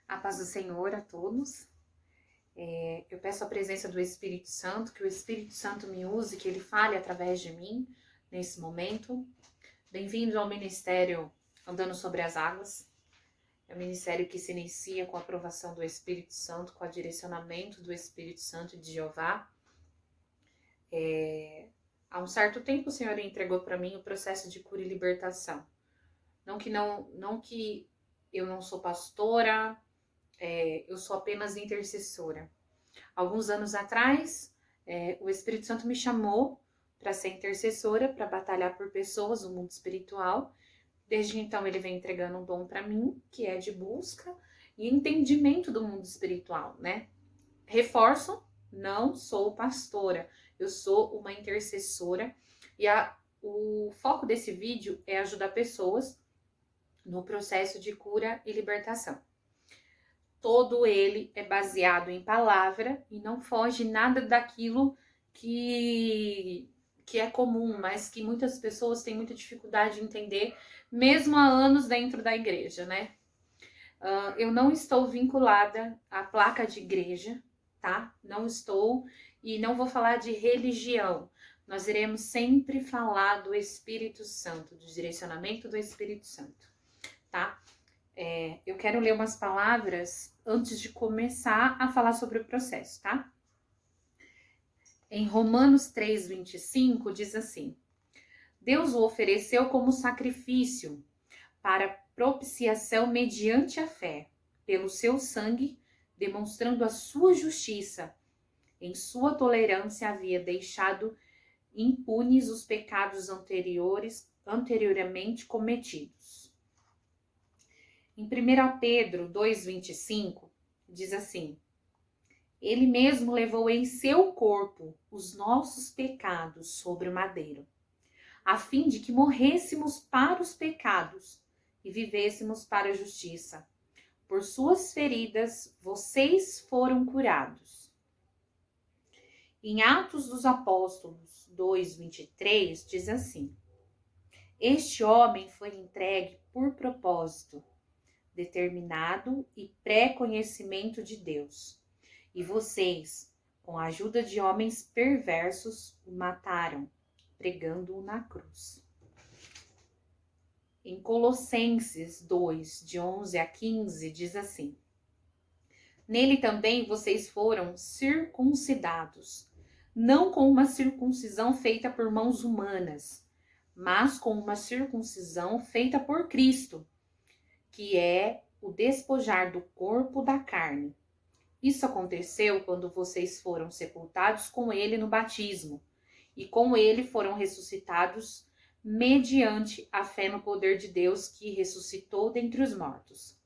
A paz do Senhor a todos. Eu peço a presença do Espírito Santo, que o Espírito Santo me use, que ele fale através de mim nesse momento. Bem-vindo ao Ministério Andando sobre as Águas. É um ministério que se inicia com a aprovação do Espírito Santo, com o direcionamento do Espírito Santo e de Jeová. Há um certo tempo o Senhor entregou para mim o processo de cura e libertação. Não que eu não sou pastora, eu sou apenas intercessora. Alguns anos atrás, o Espírito Santo me chamou para ser intercessora, para batalhar por pessoas no mundo espiritual. Desde então, ele vem entregando um dom para mim, que é de busca e entendimento do mundo espiritual, né? Reforço, não sou pastora, eu sou uma intercessora e o foco desse vídeo é ajudar pessoas no processo de cura e libertação. Todo ele é baseado em palavra e não foge nada daquilo que é comum, mas que muitas pessoas têm muita dificuldade de entender, mesmo há anos dentro da igreja, né? Eu não estou vinculada à placa de igreja, tá? Não estou, e não vou falar de religião. Nós iremos sempre falar do Espírito Santo, do direcionamento do Espírito Santo, tá? Eu quero ler umas palavras antes de começar a falar sobre o processo, tá? Em Romanos 3:25 diz assim: Deus o ofereceu como sacrifício para propiciação mediante a fé, pelo seu sangue, demonstrando a sua justiça. Em sua tolerância havia deixado impunes os pecados anteriormente cometidos. Em 1 Pedro 2:25 diz assim: Ele mesmo levou em seu corpo os nossos pecados sobre o madeiro, a fim de que morrêssemos para os pecados e vivêssemos para a justiça. Por suas feridas vocês foram curados. Em Atos dos Apóstolos 2:23 diz assim: Este homem foi entregue por propósito, determinado e pré-conhecimento de Deus. E vocês, com a ajuda de homens perversos, o mataram, pregando-o na cruz. Em Colossenses 2, de 11 a 15, diz assim: Nele também vocês foram circuncidados, não com uma circuncisão feita por mãos humanas, mas com uma circuncisão feita por Cristo, que é o despojar do corpo da carne. Isso aconteceu quando vocês foram sepultados com ele no batismo, e com ele foram ressuscitados mediante a fé no poder de Deus que ressuscitou dentre os mortos.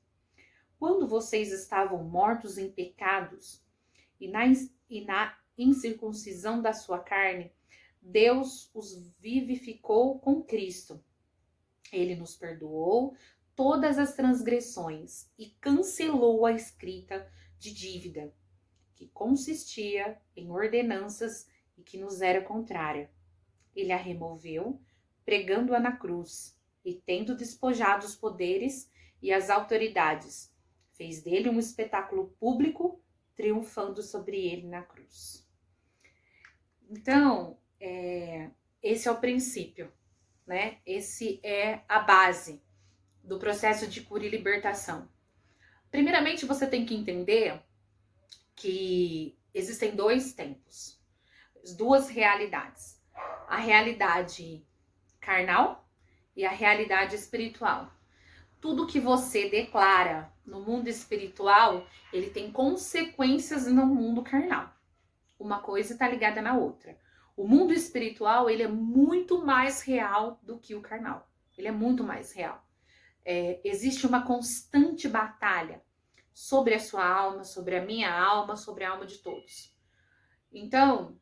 Quando vocês estavam mortos em pecados e na incircuncisão da sua carne, Deus os vivificou com Cristo. Ele nos perdoou todas as transgressões e cancelou a escrita de dívida, que consistia em ordenanças e que nos era contrária. Ele a removeu, pregando-a na cruz, e tendo despojado os poderes e as autoridades, fez dele um espetáculo público, triunfando sobre ele na cruz. Então, esse é o princípio, né? Esse é a base do processo de cura e libertação. Primeiramente, você tem que entender que existem dois tempos, duas realidades. A realidade carnal e a realidade espiritual. Tudo que você declara no mundo espiritual, ele tem consequências no mundo carnal. Uma coisa está ligada na outra. O mundo espiritual, ele é muito mais real do que o carnal. Ele é muito mais real. Existe uma constante batalha sobre a sua alma, sobre a minha alma, sobre a alma de todos. Então,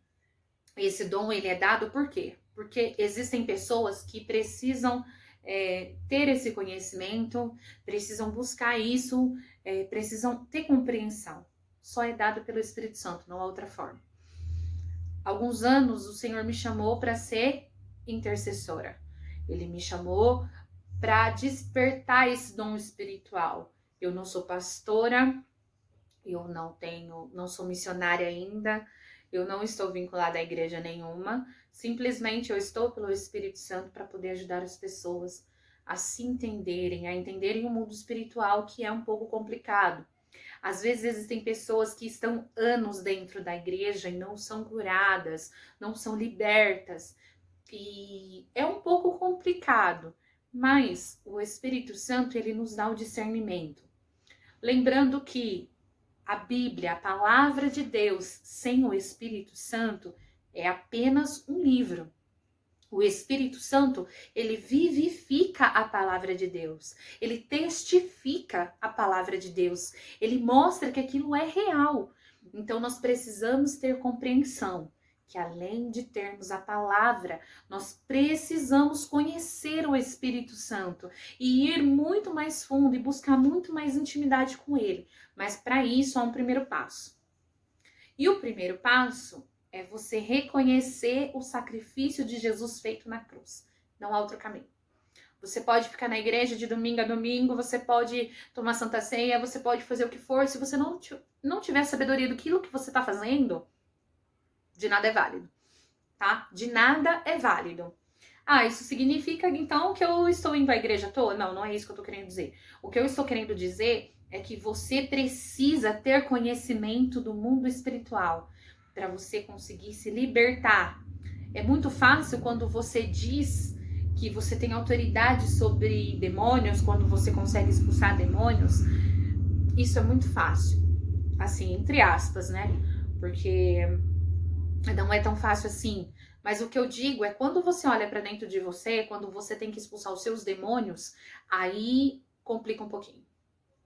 esse dom ele é dado por quê? Porque existem pessoas que precisam ter esse conhecimento, precisam buscar isso, precisam ter compreensão. Só é dado pelo Espírito Santo, não há outra forma. Alguns anos o Senhor me chamou para ser intercessora. Ele me chamou para despertar esse dom espiritual, Eu não sou pastora, não sou missionária ainda, eu não estou vinculada a igreja nenhuma, simplesmente eu estou pelo Espírito Santo para poder ajudar as pessoas a se entenderem, a entenderem o mundo espiritual, que é um pouco complicado. Às vezes existem pessoas que estão anos dentro da igreja e não são curadas, não são libertas, e é um pouco complicado, mas o Espírito Santo, ele nos dá o discernimento. Lembrando que a Bíblia, a palavra de Deus, sem o Espírito Santo, é apenas um livro. O Espírito Santo, ele vivifica a palavra de Deus. Ele testifica a palavra de Deus. Ele mostra que aquilo é real. Então, nós precisamos ter compreensão que, além de termos a palavra, nós precisamos conhecer o Espírito Santo e ir muito mais fundo e buscar muito mais intimidade com ele. Mas, para isso, há um primeiro passo. E o primeiro passo é você reconhecer o sacrifício de Jesus feito na cruz. Não há outro caminho. Você pode ficar na igreja de domingo a domingo, você pode tomar Santa Ceia, você pode fazer o que for. Se você não tiver sabedoria do que você está fazendo, de nada é válido, tá? De nada é válido. Ah, isso significa então que eu estou indo à igreja à toa? Não, não é isso que eu estou querendo dizer. O que eu estou querendo dizer é que você precisa ter conhecimento do mundo espiritual para você conseguir se libertar. É muito fácil quando você diz que você tem autoridade sobre demônios, quando você consegue expulsar demônios. Isso é muito fácil, assim, entre aspas, né? Porque não é tão fácil assim. Mas o que eu digo é, quando você olha para dentro de você, quando você tem que expulsar os seus demônios, aí complica um pouquinho.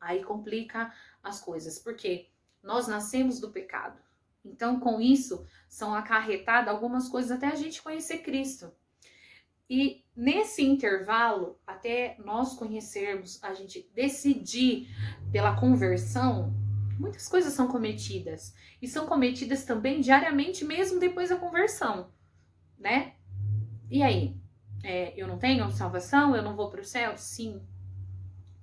Aí complica as coisas, porque nós nascemos do pecado. Então, com isso, são acarretadas algumas coisas até a gente conhecer Cristo. E nesse intervalo, até nós conhecermos, a gente decidir pela conversão, muitas coisas são cometidas. E são cometidas também diariamente, mesmo depois da conversão, né? E aí? Eu não tenho salvação? Eu não vou para o céu? Sim,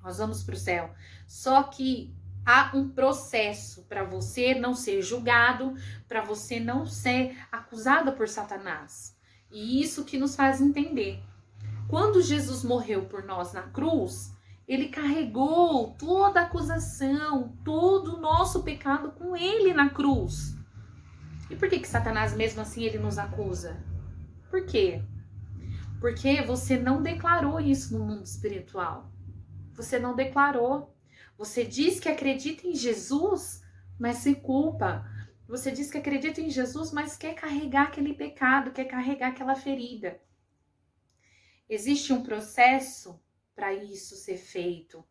nós vamos para o céu. Só que há um processo para você não ser julgado, para você não ser acusado por Satanás. E isso que nos faz entender. Quando Jesus morreu por nós na cruz, ele carregou toda a acusação, todo o nosso pecado com ele na cruz. E por que Satanás, mesmo assim, ele nos acusa? Por quê? Porque você não declarou isso no mundo espiritual. Você não declarou. Você diz que acredita em Jesus, mas se culpa. Você diz que acredita em Jesus, mas quer carregar aquele pecado, quer carregar aquela ferida. Existe um processo para isso ser feito.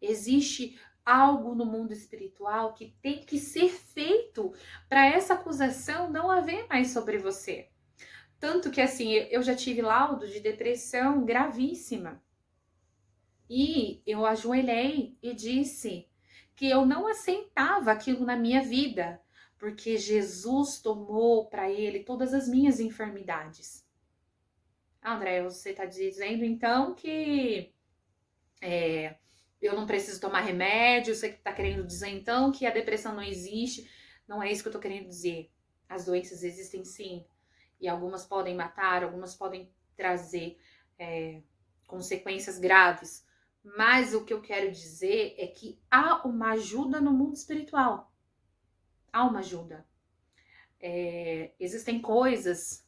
Existe algo no mundo espiritual que tem que ser feito para essa acusação não haver mais sobre você. Tanto que, assim, eu já tive laudo de depressão gravíssima. E eu ajoelhei e disse que eu não aceitava aquilo na minha vida, porque Jesus tomou para ele todas as minhas enfermidades. André, você está dizendo então que eu não preciso tomar remédio? Você está querendo dizer então que a depressão não existe? Não é isso que eu estou querendo dizer. As doenças existem sim, e algumas podem matar, algumas podem trazer consequências graves. Mas o que eu quero dizer é que há uma ajuda no mundo espiritual. Há uma ajuda. Existem coisas,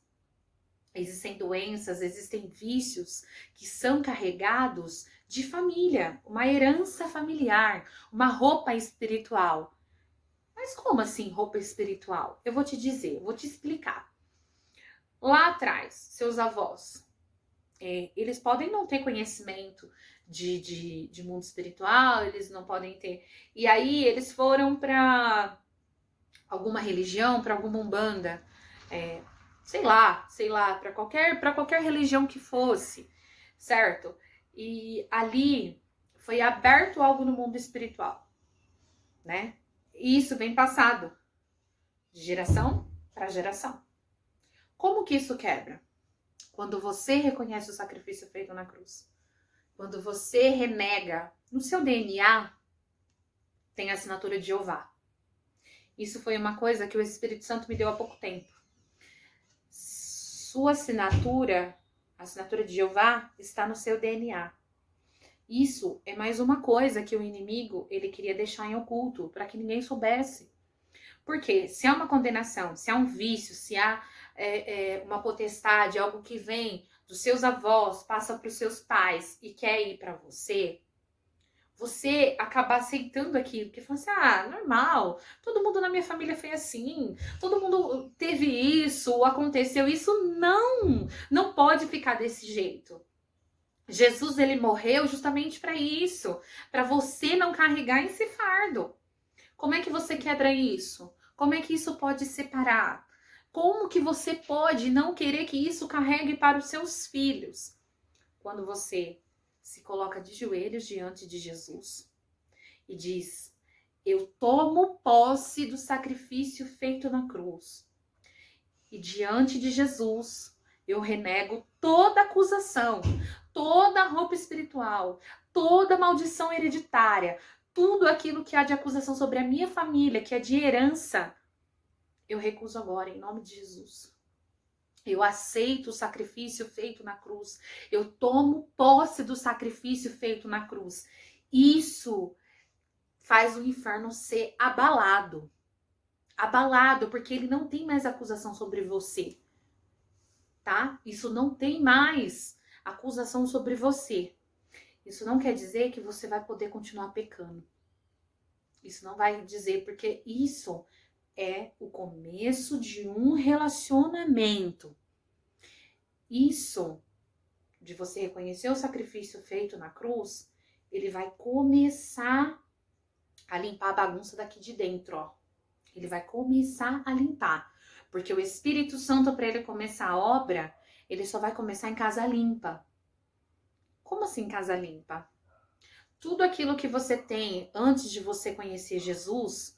existem doenças, existem vícios que são carregados de família, uma herança familiar, uma roupa espiritual. Mas como assim roupa espiritual? Eu vou te dizer, vou te explicar. Lá atrás, seus avós, eles podem não ter conhecimento de mundo espiritual, eles não podem ter. E aí eles foram para alguma religião, para alguma umbanda, sei lá, para qualquer religião que fosse, certo? E ali foi aberto algo no mundo espiritual, né? E isso vem passado de geração para geração. Como que isso quebra? Quando você reconhece o sacrifício feito na cruz. Quando você renega no seu DNA tem a assinatura de Jeová. Isso foi uma coisa que o Espírito Santo me deu há pouco tempo. Sua assinatura, a assinatura de Jeová, está no seu DNA. Isso é mais uma coisa que o inimigo ele queria deixar em oculto, para que ninguém soubesse. Porque se há uma condenação, se há um vício, se há uma potestade, algo que vem dos seus avós, passa para os seus pais e quer ir para você, você acaba aceitando aquilo, porque fala assim, normal, todo mundo na minha família foi assim, todo mundo teve isso, aconteceu isso, não pode ficar desse jeito. Jesus, ele morreu justamente para isso, para você não carregar esse fardo. Como é que você quebra isso? Como é que isso pode separar? Como que você pode não querer que isso carregue para os seus filhos? Quando você se coloca de joelhos diante de Jesus e diz, eu tomo posse do sacrifício feito na cruz. E diante de Jesus, eu renego toda acusação, toda roupa espiritual, toda maldição hereditária, tudo aquilo que há de acusação sobre a minha família, que é de herança, eu recuso agora, em nome de Jesus. Eu aceito o sacrifício feito na cruz. Eu tomo posse do sacrifício feito na cruz. Isso faz o inferno ser abalado. Abalado, porque ele não tem mais acusação sobre você. Tá? Isso não tem mais acusação sobre você. Isso não quer dizer que você vai poder continuar pecando. Isso não vai dizer, porque isso é o começo de um relacionamento. Isso, de você reconhecer o sacrifício feito na cruz, ele vai começar a limpar a bagunça daqui de dentro, ó. Ele vai começar a limpar. Porque o Espírito Santo, para ele começar a obra, ele só vai começar em casa limpa. Como assim casa limpa? Tudo aquilo que você tem antes de você conhecer Jesus,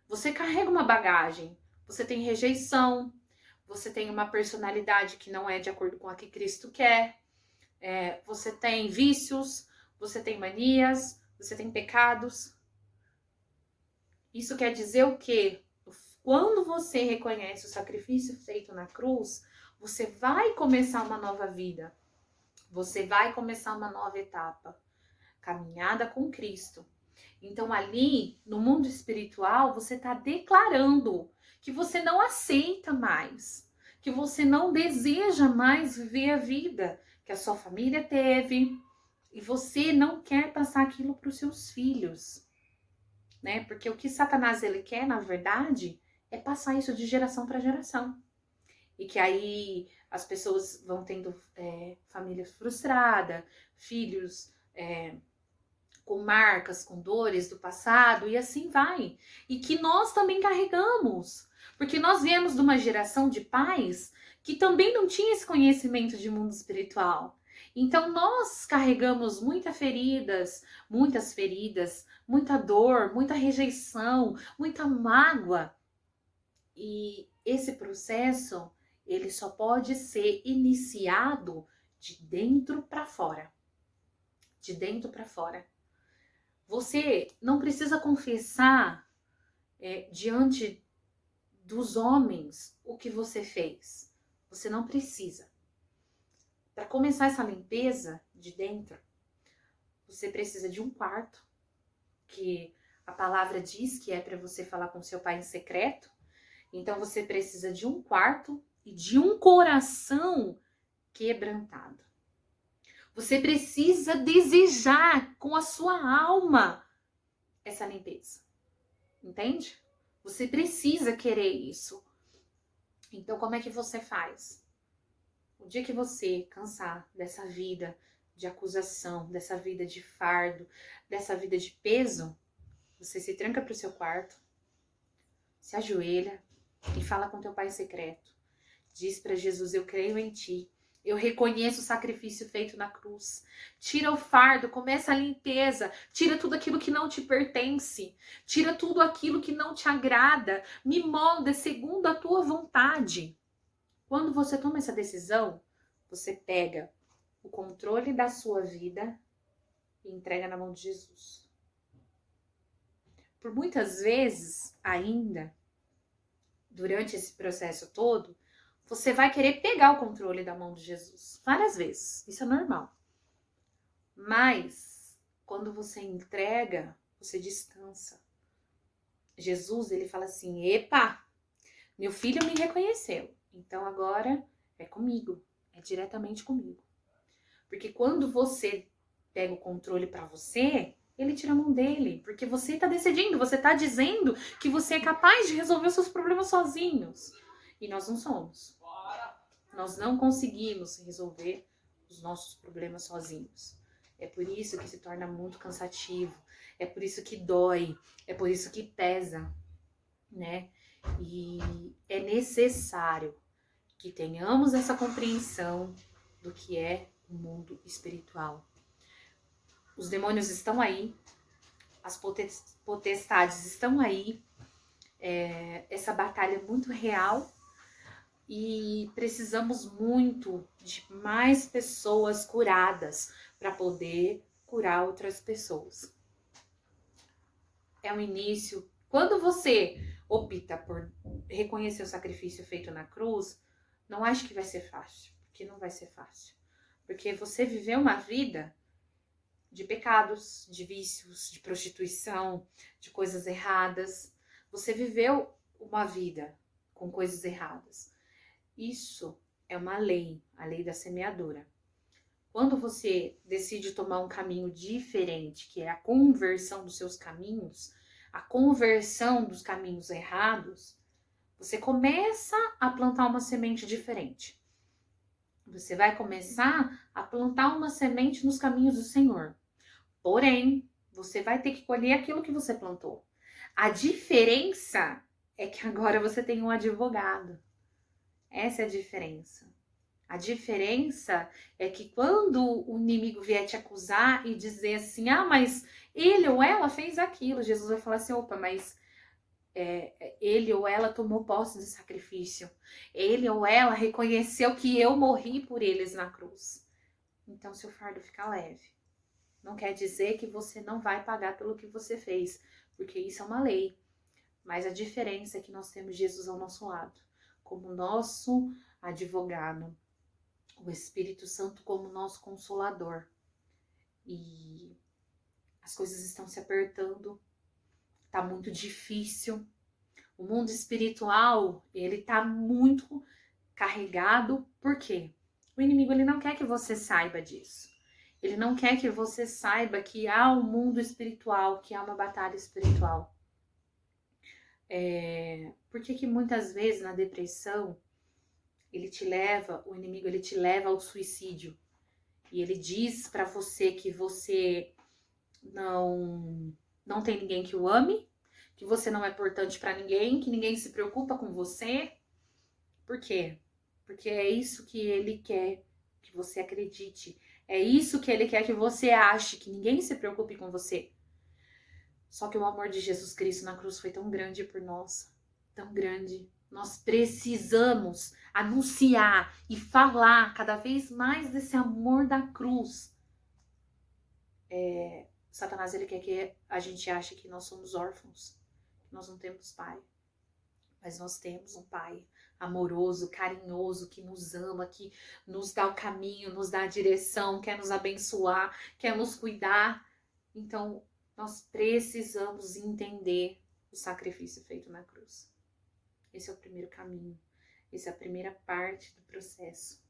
você carrega uma bagagem. Você tem rejeição, você tem uma personalidade que não é de acordo com a que Cristo quer, você tem vícios, você tem manias, você tem pecados. Isso quer dizer o quê? Quando você reconhece o sacrifício feito na cruz, você vai começar uma nova vida. Você vai começar uma nova etapa. Caminhada com Cristo. Então ali, no mundo espiritual, você está declarando que você não aceita mais, que você não deseja mais viver a vida que a sua família teve e você não quer passar aquilo para os seus filhos, né? Porque o que Satanás ele quer, na verdade, é passar isso de geração para geração. E que aí as pessoas vão tendo família frustrada, filhos com marcas, com dores do passado, e assim vai. E que nós também carregamos. Porque nós viemos de uma geração de pais que também não tinha esse conhecimento de mundo espiritual. Então nós carregamos muitas feridas, muita dor, muita rejeição, muita mágoa. E esse processo, ele só pode ser iniciado de dentro para fora. De dentro para fora. Você não precisa confessar diante dos homens o que você fez. Você não precisa. Para começar essa limpeza de dentro, você precisa de um quarto, que a palavra diz que é para você falar com seu pai em secreto. Então você precisa de um quarto e de um coração quebrantado. Você precisa desejar com a sua alma essa limpeza. Entende? Você precisa querer isso. Então, como é que você faz? O dia que você cansar dessa vida de acusação, dessa vida de fardo, dessa vida de peso, você se tranca para o seu quarto, se ajoelha e fala com teu pai em secreto. Diz para Jesus, eu creio em ti. Eu reconheço o sacrifício feito na cruz. Tira o fardo, começa a limpeza. Tira tudo aquilo que não te pertence. Tira tudo aquilo que não te agrada. Me molda segundo a tua vontade. Quando você toma essa decisão, você pega o controle da sua vida e entrega na mão de Jesus. por muitas vezes ainda, durante esse processo todo, você vai querer pegar o controle da mão de Jesus. Várias vezes. Isso é normal. Mas, quando você entrega, você descansa. Jesus, ele fala assim, epa, meu filho me reconheceu. Então agora é comigo. É diretamente comigo. Porque quando você pega o controle pra você, ele tira a mão dele. Porque você tá decidindo, você tá dizendo que você é capaz de resolver os seus problemas sozinhos. E nós não somos. Nós não conseguimos resolver os nossos problemas sozinhos. É por isso que se torna muito cansativo. É por isso que dói. É por isso que pesa, né? E é necessário que tenhamos essa compreensão do que é o mundo espiritual. Os demônios estão aí, as potestades estão aí, essa batalha é muito real e precisamos muito de mais pessoas curadas para poder curar outras pessoas. É um início. Quando você opta por reconhecer o sacrifício feito na cruz, não acho que vai ser fácil, porque não vai ser fácil. Porque você viveu uma vida de pecados, de vícios, de prostituição, de coisas erradas. Você viveu uma vida com coisas erradas. Isso é uma lei, a lei da semeadura. Quando você decide tomar um caminho diferente, que é a conversão dos seus caminhos, a conversão dos caminhos errados, você começa a plantar uma semente diferente. Você vai começar a plantar uma semente nos caminhos do Senhor. Porém, você vai ter que colher aquilo que você plantou. A diferença é que agora você tem um advogado. Essa é a diferença. A diferença é que quando o inimigo vier te acusar e dizer assim, ah, mas ele ou ela fez aquilo, Jesus vai falar assim, opa, mas ele ou ela tomou posse do sacrifício. Ele ou ela reconheceu que eu morri por eles na cruz. Então seu fardo fica leve. Não quer dizer que você não vai pagar pelo que você fez, porque isso é uma lei. Mas a diferença é que nós temos Jesus ao nosso lado, como nosso advogado, o Espírito Santo como nosso consolador. E as coisas estão se apertando, tá muito difícil. O mundo espiritual, ele tá muito carregado. Por quê? O inimigo, ele não quer que você saiba disso. Ele não quer que você saiba que há um mundo espiritual, que há uma batalha espiritual. Por que muitas vezes na depressão, o inimigo ele te leva ao suicídio. E ele diz pra você que você não tem ninguém que o ame, que você não é importante pra ninguém, que ninguém se preocupa com você. Por quê? Porque é isso que ele quer que você acredite. É isso que ele quer que você ache, que ninguém se preocupe com você. Só que o amor de Jesus Cristo na cruz foi tão grande por nós, tão grande. Nós precisamos anunciar e falar cada vez mais desse amor da cruz. Satanás, ele quer que a gente ache que nós somos órfãos, que nós não temos pai. Mas nós temos um pai amoroso, carinhoso, que nos ama, que nos dá o caminho, nos dá a direção, quer nos abençoar, quer nos cuidar. Então, nós precisamos entender o sacrifício feito na cruz. Esse é o primeiro caminho. Essa é a primeira parte do processo.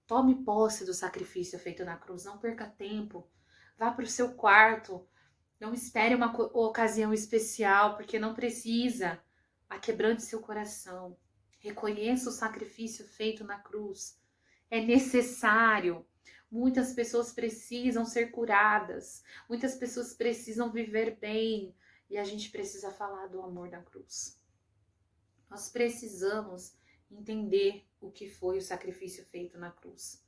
Tome posse do sacrifício feito na cruz. Não perca tempo. Vá para o seu quarto. Não espere uma ocasião especial, porque não precisa. Aquebrante seu coração. Reconheça o sacrifício feito na cruz. É necessário. Muitas pessoas precisam ser curadas. Muitas pessoas precisam viver bem. E a gente precisa falar do amor da cruz. Nós precisamos entender o que foi o sacrifício feito na cruz.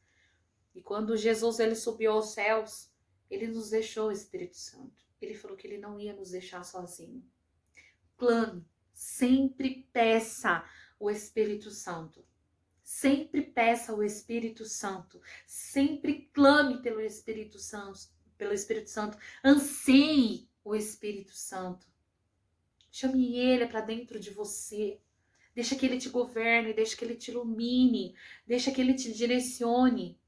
E quando Jesus ele subiu aos céus, ele nos deixou o Espírito Santo. Ele falou que ele não ia nos deixar sozinhos. Clame, sempre peça o Espírito Santo. Sempre peça o Espírito Santo. Sempre clame pelo Espírito Santo. Anseie o Espírito Santo. Chame ele para dentro de você. Deixa que ele te governe, deixa que ele te ilumine, deixa que ele te direcione.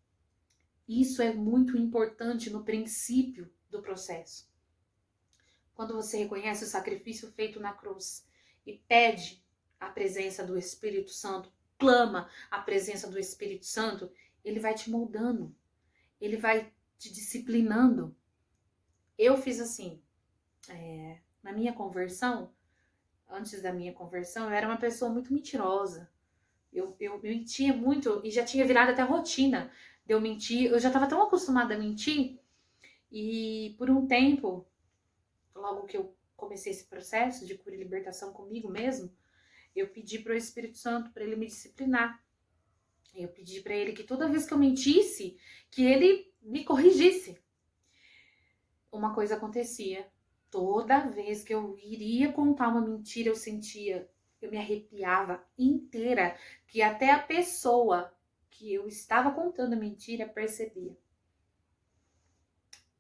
Isso é muito importante no princípio do processo. Quando você reconhece o sacrifício feito na cruz e pede a presença do Espírito Santo, clama a presença do Espírito Santo, ele vai te moldando, ele vai te disciplinando. Eu fiz assim, na minha conversão, antes da minha conversão, eu era uma pessoa muito mentirosa. Eu mentia muito e já tinha virado até rotina de eu mentir. Eu já estava tão acostumada a mentir e por um tempo, logo que eu comecei esse processo de cura e libertação comigo mesmo, eu pedi para o Espírito Santo para ele me disciplinar. Eu pedi para ele que toda vez que eu mentisse, que ele me corrigisse. Uma coisa acontecia. Toda vez que eu iria contar uma mentira, eu me arrepiava inteira, que até a pessoa que eu estava contando a mentira percebia.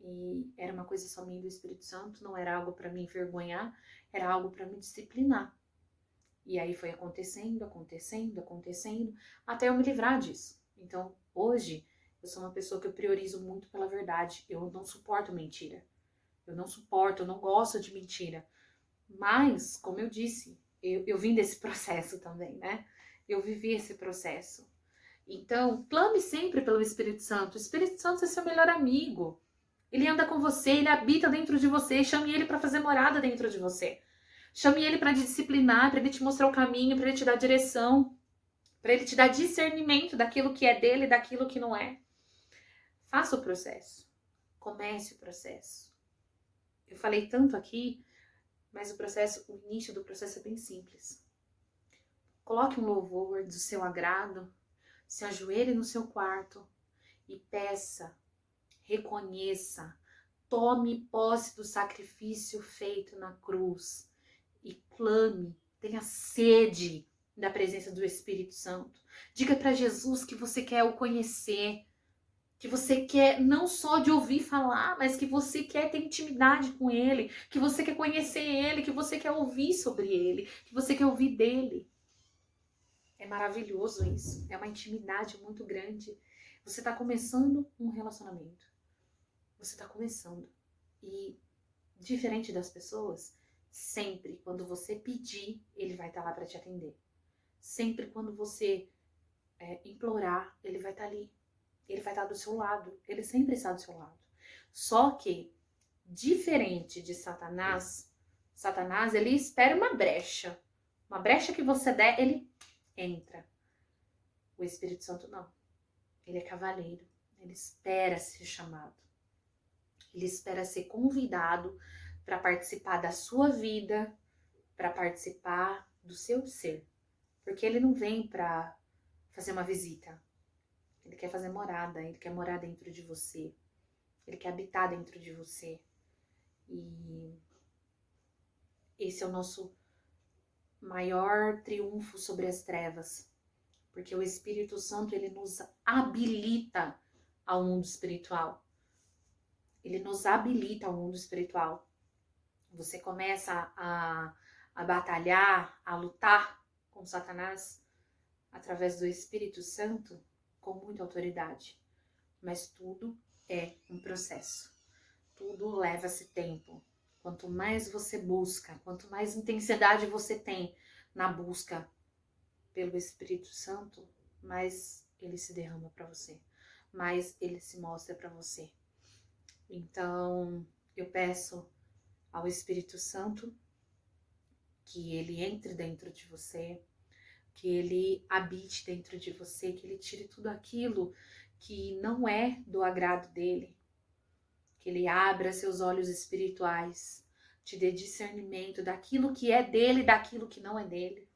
E era uma coisa só minha do Espírito Santo, não era algo para me envergonhar, era algo para me disciplinar. E aí foi acontecendo, até eu me livrar disso. Então, hoje, eu sou uma pessoa que eu priorizo muito pela verdade. Eu não suporto mentira. Eu não gosto de mentira. Mas, como eu disse, eu vim desse processo também, né? Eu vivi esse processo. Então, clame sempre pelo Espírito Santo. O Espírito Santo é seu melhor amigo. Ele anda com você, ele habita dentro de você. Chame ele para fazer morada dentro de você. Chame ele para te disciplinar, para ele te mostrar o caminho, para ele te dar direção, para ele te dar discernimento daquilo que é dele e daquilo que não é. Faça o processo. Comece o processo. Eu falei tanto aqui, mas o início do processo é bem simples. Coloque um louvor do seu agrado, se ajoelhe no seu quarto e peça, reconheça, tome posse do sacrifício feito na cruz e clame, tenha sede da presença do Espírito Santo. Diga para Jesus que você quer o conhecer, que você quer não só de ouvir falar, mas que você quer ter intimidade com ele, que você quer conhecer ele, que você quer ouvir sobre ele, que você quer ouvir dele. É maravilhoso isso, é uma intimidade muito grande. Você está começando um relacionamento, você está começando. E diferente das pessoas, sempre quando você pedir, ele vai estar lá para te atender. Sempre quando você implorar, ele vai estar ali. Ele vai estar do seu lado. Ele sempre está do seu lado. Só que, diferente de Satanás, Satanás, ele espera uma brecha. Uma brecha que você der, ele entra. O Espírito Santo não. Ele é cavaleiro. Ele espera ser chamado. Ele espera ser convidado para participar da sua vida, para participar do seu ser. Porque ele não vem para fazer uma visita. Ele quer fazer morada, ele quer morar dentro de você. Ele quer habitar dentro de você. E esse é o nosso maior triunfo sobre as trevas. Porque o Espírito Santo, ele nos habilita ao mundo espiritual. Ele nos habilita ao mundo espiritual. Você começa a batalhar, a lutar com Satanás através do Espírito Santo com muita autoridade. Mas tudo é um processo. Tudo leva-se tempo. Quanto mais você busca, quanto mais intensidade você tem na busca pelo Espírito Santo, mais ele se derrama para você, mais ele se mostra para você. Então, eu peço ao Espírito Santo que ele entre dentro de você, que ele habite dentro de você, que ele tire tudo aquilo que não é do agrado dele, que ele abra seus olhos espirituais, te dê discernimento daquilo que é dele e daquilo que não é dele,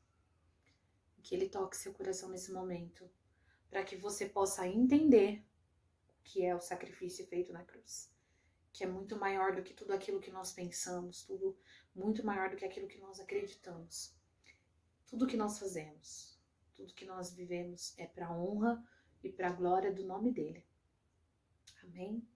que ele toque seu coração nesse momento, para que você possa entender o que é o sacrifício feito na cruz, que é muito maior do que tudo aquilo que nós pensamos, tudo muito maior do que aquilo que nós acreditamos. Tudo que nós fazemos, tudo que nós vivemos é para a honra e para a glória do nome dele. Amém?